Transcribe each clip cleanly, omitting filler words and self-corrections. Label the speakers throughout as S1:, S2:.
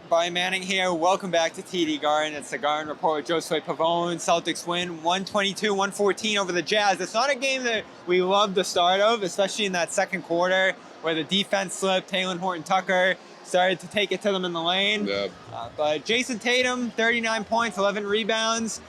S1: Brian Manning here. Welcome back to TD Garden. It's the Garden Report with Josue Pavon. Celtics win 122-114 over the Jazz. It's not a game that we love the start of, especially in that second quarter where the defense slipped. Taylor Horton-Tucker started to take it to them in the lane.
S2: Yep.
S1: But Jayson Tatum, 39 points, 11 rebounds.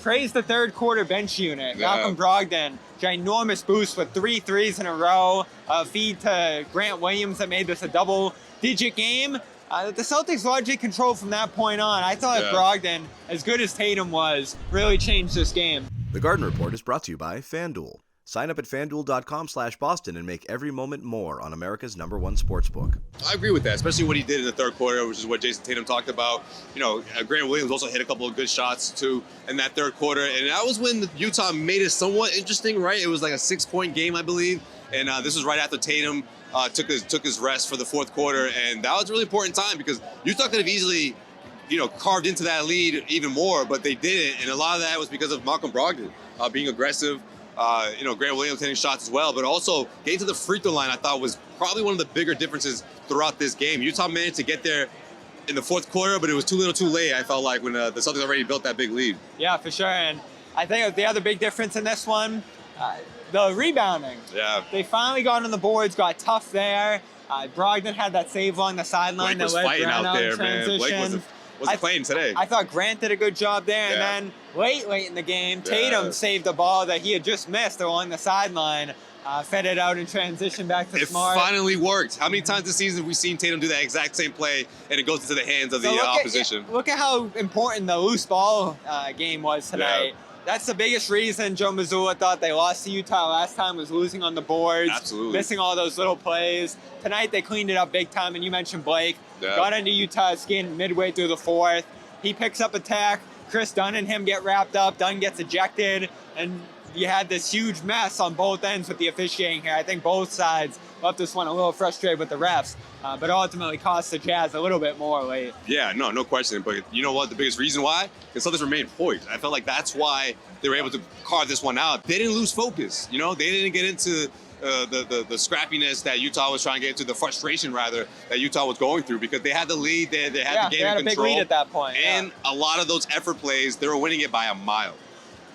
S1: Praise the third quarter bench unit.
S2: Yeah.
S1: Malcolm Brogdon, ginormous boost with 3 threes in a row. Feed to Grant Williams that made this a double-digit game. The Celtics largely controlled from that point on. I thought Brogdon, as good as Tatum was, really changed this game.
S3: The Garden Report is brought to you by FanDuel. Sign up at FanDuel.com/Boston and make every moment more on America's #1 sportsbook.
S2: I agree with that, especially what he did in the third quarter, which is what Jayson Tatum talked about. You know, Grant Williams also hit a couple of good shots, too, in that third quarter. And that was when Utah made it somewhat interesting, right? It was like a 6-point game, I believe. And this was right after Tatum took his rest for the fourth quarter. And that was a really important time because Utah could have easily, carved into that lead even more, but they didn't. And a lot of that was because of Malcolm Brogdon being aggressive. Grant Williams hitting shots as well, but also getting to the free throw line, I thought was probably one of the bigger differences throughout this game. Utah managed to get there in the fourth quarter, but it was too little too late, I felt like, when the Celtics already built that big lead.
S1: Yeah, for sure. And I think the other big difference in this one, the rebounding.
S2: Yeah.
S1: They finally got on the boards, got tough there. Brogdon had that save along the sideline.
S2: Blake was fighting out there, man. Blake wasn't playing today.
S1: I thought Grant did a good job there, and then late in the game, Tatum saved the ball that he had just missed along the sideline, fed it out in transition back to Smart.
S2: It finally worked. How many times this season have we seen Tatum do that exact same play, and it goes into the hands of the opposition?
S1: Look at how important the loose ball game was tonight.
S2: Yeah.
S1: That's the biggest reason Joe Mazzulla thought they lost to Utah last time, was losing on the boards, missing all those little plays. Tonight they cleaned it up big time, and you mentioned Blake. Got into Utah's skin midway through the fourth. He picks up attack. Chris Dunn and him get wrapped up. Dunn gets ejected, and you had this huge mess on both ends with the officiating here. I think both sides left this one a little frustrated with the refs, but ultimately cost the Jazz a little bit more late.
S2: Yeah, no question. But you know what? The biggest reason why? Because Celtics remained poised. I felt like that's why they were able to carve this one out. They didn't lose focus. They didn't get into the scrappiness that Utah was trying to get into, the frustration rather that Utah was going through, because they had the lead, they had the game in control.
S1: They had a big lead at that point.
S2: And a lot of those effort plays, they were winning it by a mile.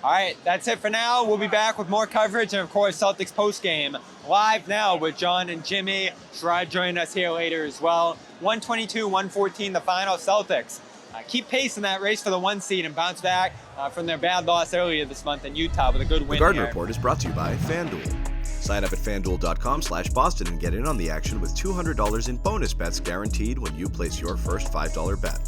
S1: All right, that's it for now. We'll be back with more coverage and, of course, Celtics postgame live now with John and Jimmy. Sherrod joining us here later as well. 122-114, the final. Celtics keep pace in that race for the 1 seed and bounce back from their bad loss earlier this month in Utah with a good win.
S3: The Garden Report is brought to you by FanDuel. Sign up at FanDuel.com/Boston and get in on the action with $200 in bonus bets guaranteed when you place your first $5 bet.